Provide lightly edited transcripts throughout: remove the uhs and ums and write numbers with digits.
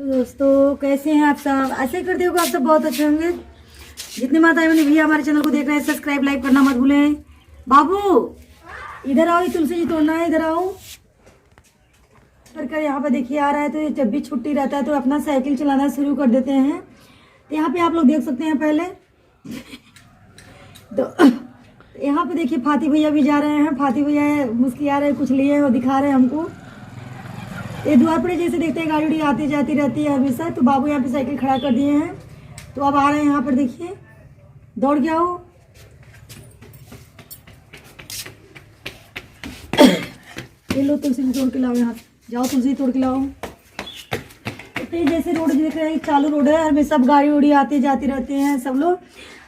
तो दोस्तों कैसे हैं आप सब। ऐसे करते हो आप सब बहुत अच्छे होंगे। जितने माताएं बहनें भैया हमारे चैनल को देख रहे हैं सब्सक्राइब लाइक करना मत भूलें। बाबू इधर आओ, ये तुलसी जी तोड़ना है, इधर आओ करके। यहाँ पे देखिए आ रहा है, तो जब भी छुट्टी रहता है तो अपना साइकिल चलाना शुरू कर देते हैं। तो यहाँ पे आप लोग देख सकते हैं पहले तो यहाँ पे देखिए फाती भैया भी जा रहे हैं। फाती भैया मुस्किया रहे, कुछ लिए हैं, वो दिखा रहे हैं हमको। ये द्वार पर जैसे देखते हैं गाड़ी उड़ी आती जाती रहती है हमेशा। तो बाबू यहाँ पे साइकिल खड़ा कर दिए हैं, तो अब आ रहे हैं यहाँ पर। देखिए दौड़ के आओ। ये लो तुलसी तोड़ के लाओ, यहाँ जाओ तुलसी तोड़ के लाओ। तो जैसे रोड देख रहे हैं चालू रोड है, हमेशा सब गाड़ी उड़ी आती जाती रहते हैं सब लोग।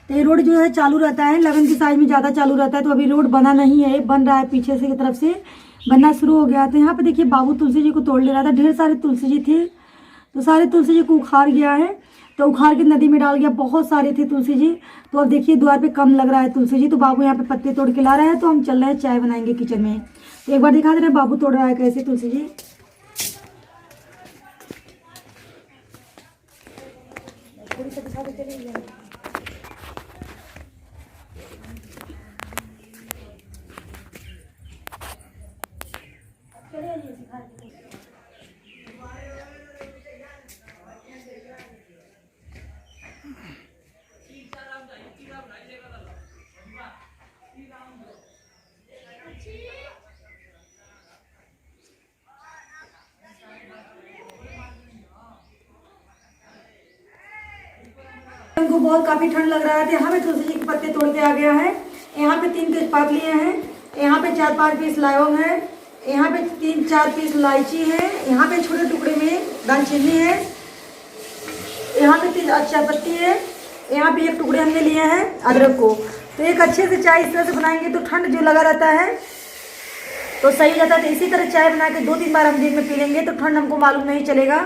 तो ये रोड जो है चालू रहता है, लगन की साइड में ज़्यादा चालू रहता है। तो अभी रोड बना नहीं है, बन रहा है, पीछे से की तरफ से बनना शुरू हो गया था। यहाँ पे देखिए बाबू तुलसी जी को तोड़ ले रहा था। ढेर सारे तुलसी जी थे, तो सारे तुलसी जी को उखाड़ गया है, तो उखाड़ के नदी में डाल गया। बहुत सारे थे तुलसी जी। तो अब देखिए द्वार पे कम लग रहा है तुलसी जी, तो बाबू यहाँ पे पत्ते तोड़ के ला रहे हैं। तो हम चल रहे हैं चाय बनाएंगे किचन में। तो एक बार दिखा दे रहे हैं बाबू तोड़ रहा है कैसे तुलसी जी। थोड़ी सा दिखा देते हैं। हमको बहुत काफी ठंड लग रहा है, तो यहाँ पे तुलसी जी के पत्ते तोड़ के आ गया है। यहाँ पे 3 तेजपात लिए हैं, यहाँ पे 4-5 पीस लौंग है, यहाँ पे 3-4 पीस इलायची है, यहाँ पे छोटे टुकड़े में दालचीनी है, यहाँ पे 3 चाय पत्ती है, यहाँ पे 1 टुकड़े हमने लिए हैं अदरक को। तो एक अच्छे से चाय इस तरह से बनाएंगे तो ठंड जो लगा रहता है तो सही हो जाता है। तो इसी तरह चाय बना के 2-3 बार हम दिन में पी लेंगे तो ठंड हमको मालूम नहीं चलेगा।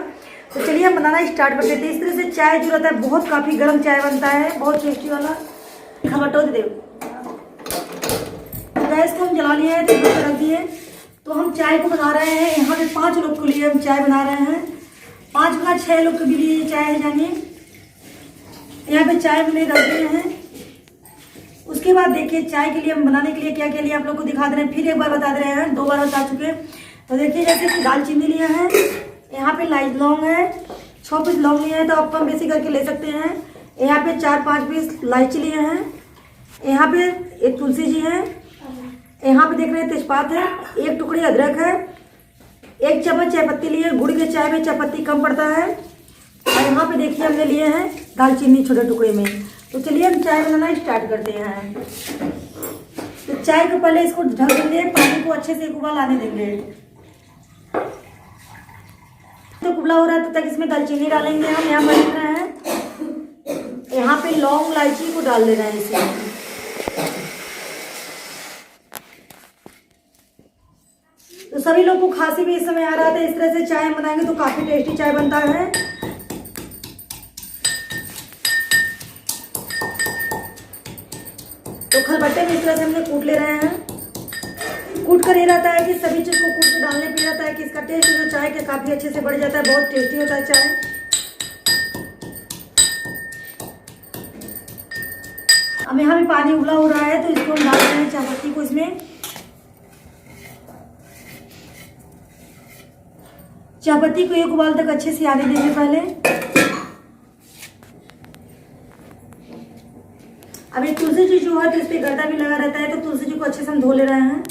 तो चलिए हम बनाना स्टार्ट कर देते हैं। इस तरह से चाय जो रहता है बहुत काफ़ी गर्म चाय बनता है, बहुत टेस्टी वाला। खमटो दे दो। गैस को हम जला लिए हैं, तो रख दिए। तो हम चाय को बना रहे हैं। यहाँ पे 5 लोग के लिए हम चाय बना रहे हैं। 5 का 6 लोग के लिए चाय है जानिए। यहाँ पे चाय मैंने रख दिए हैं। उसके बाद देखिए चाय के लिए हम बनाने के लिए क्या क्या लिए आप लोग को दिखा दे रहे हैं। फिर एक बार बता दे रहे हैं, 2 बार बता चुके। तो देखिए जैसे कि दालचीनी लिया है, यहाँ पे लौंग है, 6 पीस लौंग लिए हैं, तो आप कम बेसी करके ले सकते हैं। यहाँ पे 4-5 पीस इलायची लिए हैं, यहाँ पे 1 तुलसी जी है, यहाँ पे देख रहे हैं तेजपात है, 1 टुकड़ी अदरक है, 1 चम्मच चाय पत्ती लिए। गुड़ के चाय में चाय पत्ती कम पड़ता है। और यहाँ पे देखिए हमने लिए हैं दालचीनी छोटे टुकड़े में। तो चलिए हम चाय बनाना स्टार्ट करते हैं। तो चाय को पहले इसको ढक देंगे, पानी को अच्छे से उबाल आने देंगे। तो उबला हो रहा है तब तक इसमें दालचीनी डालेंगे हम। यहाँ बन रहे हैं, यहाँ पे लौंग इलायची को डाल दे रहे हैं इसमें। तो सभी लोग को खांसी भी इस समय आ रहा था। इस तरह से चाय बनाएंगे तो काफी टेस्टी चाय बनता है। तो खलबट्टे में इस तरह से हमने कूट ले रहे हैं। कूट कर ये रहता है कि सभी चीज को कूट के डालने पे रहता है कि इसका टेस्ट जो चाय के काफी अच्छे से बढ़ जाता है, बहुत टेस्टी होता है चाय। अब यहाँ भी पानी उबला हो रहा है, तो इसको हम डाल रहे हैं चाय पत्ती को इसमें। चाय पत्ती को 1 उबाल तक अच्छे से आने देंगे पहले। अब ये तुलसी जी जो है तो इस पे गर्दा भी लगा रहता है, तो तुलसी जी को अच्छे से हम धो ले रहे हैं।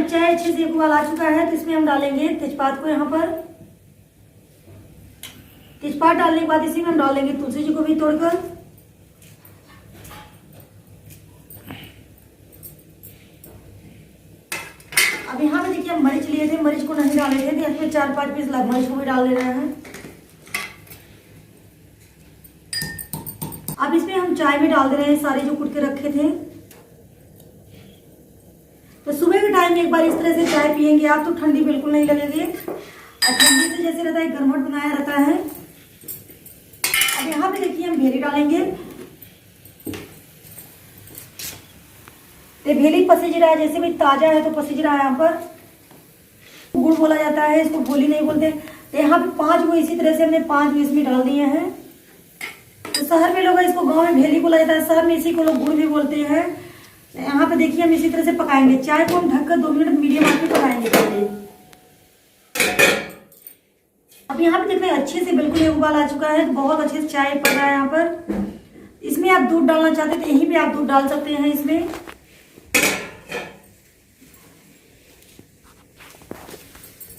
चाय अच्छे से उबाल आ चुका है, तो इसमें हम डालेंगे तेजपात को। यहाँ पर तेजपात डालने के बाद इसी में हम डालेंगे तुलसी जी को भी तोड़कर। अब यहाँ पे देखिए हम मरीच लिए थे, मरीच को नहीं डाले थे, तो इसमें 4-5 पीस मरीच को भी डाल दे रहे हैं। अब इसमें हम चाय में डाल दे रहे हैं सारे जो कुट के रखे थे। तो सुबह के टाइम एक बार इस तरह से चाय पियेंगे आप तो ठंडी बिल्कुल नहीं लगेगी। और ठंडी से जैसे रहता है गर्मट बनाया रहता है, भेली पसीज रहा है, जैसे भी ताज़ा है तो पसीज रहा है। यहाँ पर गुड़ बोला जाता है, इसको भोली नहीं बोलते। तो यहाँ पे 5 वो इसी तरह से हमने 5 इसमें डाल दिए हैं। तो शहर में लोग इसको, गांव में भेली बोला जाता है, शहर में इसी को लोग गुड़ भी बोलते हैं। यहाँ पे देखिए हम इसी तरह से पकाएंगे। चाय को हम ढककर 2 मिनट मीडियम आंच पे पकाएंगे पहले। अब यहाँ पे देख रहे हैं अच्छे से बिल्कुल ये उबाल आ चुका है, तो बहुत अच्छे से चाय पक रहा है। यहाँ पर इसमें आप दूध डालना चाहते हैं तो यहीं पे आप दूध डाल सकते हैं। इसमें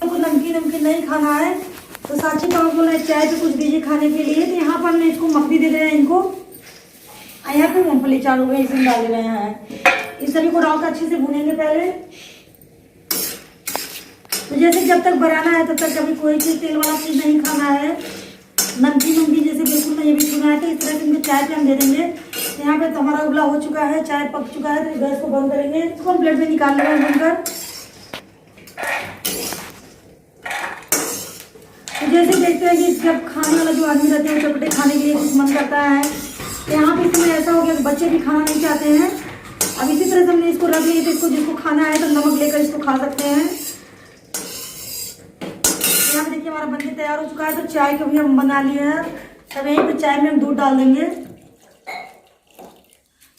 तो नमकीन नहीं खाना है तो साची पापा बोला है चाय पे कुछ दीजिए खाने के लिए। तो यहाँ पर हमने इसको मखनी दे दे रहे हैं इनको। यहाँ पे मूंगफली 4 हो गए, इसमें डाल दे रहे हैं। इस सभी को डालकर अच्छे से भूनेंगे पहले। तो जैसे जब तक बनाना है तब तक कभी कोई चीज़ तेल वाला चीज़ नहीं खाना है। नमकीन जैसे बिल्कुल नहीं भी छूना है। तो इस तरह से इनको चाय पे हम दे देंगे। तो यहाँ पे तो हमारा उबला हो चुका है, चाय पक चुका है। तो गैस को बंद करेंगे, इसको हम प्लेट में निकाल लेंगे बनकर। तो जैसे देखते हैं कि जब खाने वाला जो आदमी रहते हैं चटपटे खाने के लिए कुछ मन करता है। तो यहाँ पे इसमें ऐसा हो गया कि बच्चे भी खाना नहीं चाहते हैं। अब इसी तरह से हमने इसको रख लिया। तो इसको जिसको खाना है तो नमक लेकर इसको खा सकते हैं। यहाँ पे देखिए हमारा बनके तैयार हो चुका है। तो चाय को भी हम बना लिए हैं। तब यहीं पे चाय में हम दूध डाल देंगे।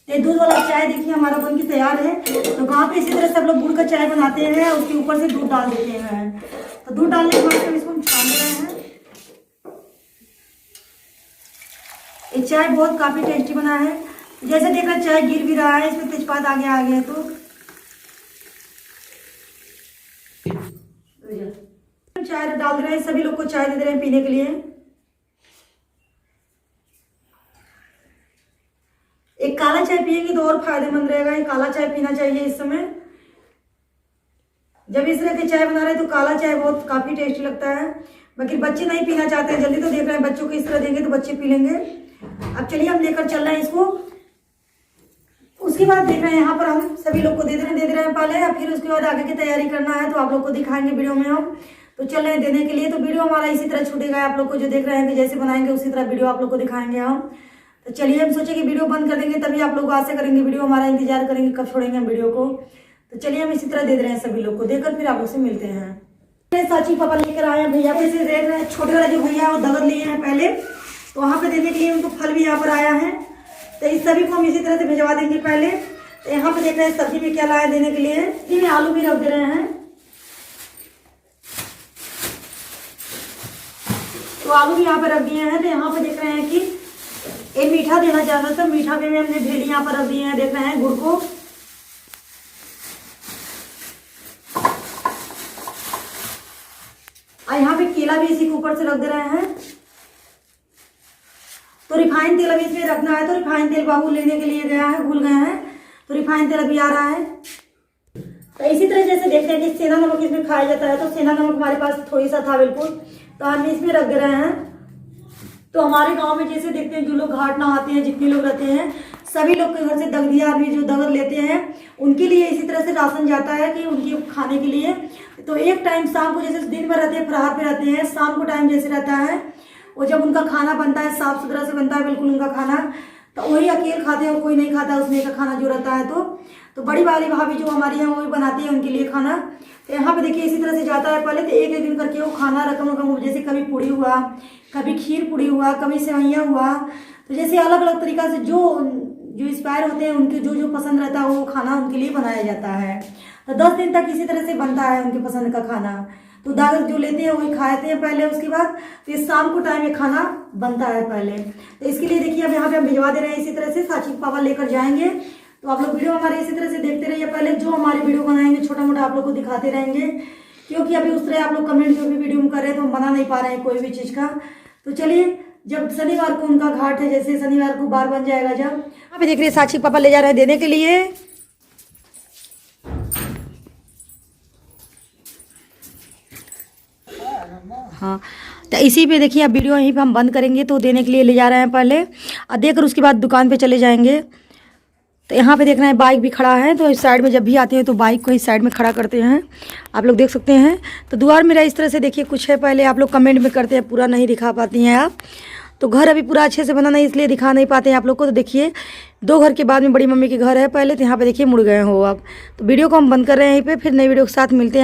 ये दूध वाला चाय देखिए हमारा बनके तैयार है। तो गाँव पे इसी तरह से सब लोग गुड़ का चाय बनाते हैं, उसके ऊपर से दूध डाल देते हैं। तो दूध डालने के बाद इसको हम छान रहे हैं। ये चाय बहुत काफी टेस्टी बना है। जैसे देख रहे चाय गिर भी रहा है, इसमें तेजपात आगे आ गया। तो चाय डाल दे रहे हैं, सभी लोग को चाय दे दे रहे हैं पीने के लिए। एक काला चाय पिएंगे तो और फायदेमंद रहेगा। ये काला चाय पीना चाहिए इस समय। जब इस तरह की चाय बना रहे हैं तो काला चाय बहुत काफी टेस्टी लगता है। बाकी बच्चे नहीं पीना चाहते हैं जल्दी, तो देख रहे हैं बच्चों को इस तरह देंगे तो बच्चे पी लेंगे। अब चलिए हम लेकर चल रहे हैं इसको। उसके बाद देख रहे हैं यहाँ पर हम सभी लोग को दे दे रहे हैं पहले, और फिर उसके बाद आगे की तैयारी करना है तो आप लोग को दिखाएंगे वीडियो में हम। तो चल रहे हैं देने के लिए। तो वीडियो हमारा इसी तरह छूटेगा। आप लोग को जो देख रहे हैं कि जैसे बनाएंगे उसी तरह वीडियो आप लोग को दिखाएंगे हम। तो चलिए हम सोचे कि वीडियो बंद कर देंगे तभी आप लोग आशा करेंगे वीडियो हमारा इंतजार करेंगे कब छोड़ेंगे हम वीडियो को। तो चलिए हम इसी तरह दे रहे हैं सभी लोग को, देकर फिर आप लोग से मिलते हैं। साची पापा लेकर आए हैं भैया पे से देख रहे हैं। छोटे वाला जो भैया वो दगद लिए हैं पहले, तो वहाँ पे देने के लिए उनको फल भी यहाँ पर आया है। तो इस सभी को हम इसी तरह से भिजवा देंगे पहले। तो यहाँ पे देख रहे हैं सब्जी में क्या लाया देने के लिए। इसी में आलू भी रख दे रहे हैं। तो आलू भी यहाँ पे रख दिए हैं। तो यहाँ पे देख रहे हैं कि ये मीठा देना चाहता था, मीठा में हमने भेली यहाँ पर रख दिए हैं। देख रहे हैं गुड़ को। और यहाँ पे केला भी इसी के ऊपर से रख दे रहे हैं। तो रिफाइंड तेल अभी इसमें रखना है। तो रिफाइंड तेल बाबू लेने के लिए गया है, भूल गए हैं। तो रिफाइंड तेल अभी आ रहा है। तो इसी तरह जैसे देखते हैं कि सेंधा नमक इसमें खाया जाता है। तो सेंधा नमक हमारे पास थोड़ी सा था बिल्कुल, तो हम इसमें रख दे रहे हैं। तो हमारे गांव में जैसे देखते हैं जो लोग घाट नहाते हैं, जितने लोग रहते हैं, सभी लोग के घर से दगदिया आदमी जो दगद लेते हैं उनके लिए इसी तरह से राशन जाता है कि उनके खाने के लिए। तो एक टाइम शाम को, जैसे दिन में रहते हैं फरार पे रहते हैं, शाम को टाइम जैसे रहता है वो जब उनका खाना बनता है साफ सुथरा से बनता है बिल्कुल उनका खाना, तो वही अकेले खाते हैं और कोई नहीं खाता उसमें का खाना जो रहता है। तो बड़ी वाली भाभी जो हमारी है वो भी बनाती है उनके लिए खाना। तो यहाँ पे देखिए इसी तरह से जाता है पहले। तो एक एक दिन करके वो खाना रकम जैसे कभी पूड़ी हुआ, कभी खीर पूड़ी हुआ, कभी सेवैयाँ हुआ। तो जैसे अलग अलग तरीका से जो इंस्पायर होते हैं उनके जो जो पसंद रहता है वो खाना उनके लिए बनाया जाता है। तो 10 दिन तक इसी तरह से बनता है उनके पसंद का खाना। तो दावत जो लेते हैं वही खाते हैं पहले, उसके बाद फिर शाम को टाइम ये खाना बनता है पहले। तो इसके लिए देखिए अब यहाँ पे हम भिजवा दे रहे हैं इसी तरह से। साची पापा लेकर जाएंगे। तो आप लोग वीडियो हमारे इसी तरह से देखते रहिए। पहले जो हमारे वीडियो बनाएंगे छोटा मोटा आप लोग को दिखाते रहेंगे, क्योंकि अभी उस तरह आप लोग कमेंट जो भी वीडियो में कर रहे हैं तो हम बना नहीं पा रहे हैं कोई भी चीज़ का। तो चलिए जब शनिवार को उनका घाट है, जैसे शनिवार को बार बन जाएगा जब, यहाँ पे देख रहे हैं साची पापा ले जा रहे हैं देने के लिए। हाँ, तो इसी पे देखिए अब वीडियो यहीं पे हम बंद करेंगे। तो देने के लिए ले जा रहे हैं पहले, और देकर उसके बाद दुकान पे चले जाएंगे। तो यहाँ पे देख रहे हैं बाइक भी खड़ा है। तो इस साइड में जब भी आते हैं तो बाइक को इस साइड में खड़ा करते हैं, आप लोग देख सकते हैं। तो द्वार मेरा इस तरह से देखिए कुछ है। पहले आप लोग कमेंट में करते हैं, पूरा नहीं दिखा पाती हैं आप। तो घर अभी पूरा अच्छे से बना नहीं इसलिए दिखा नहीं पाते हैं आप लोग को। तो देखिए 2 घर के बाद में बड़ी मम्मी के घर है पहले, तो यहाँ पे देखिए मुड़ गए हो आप। तो वीडियो को हम बंद कर रहे हैं यहीं पे, फिर नई वीडियो के साथ मिलते हैं।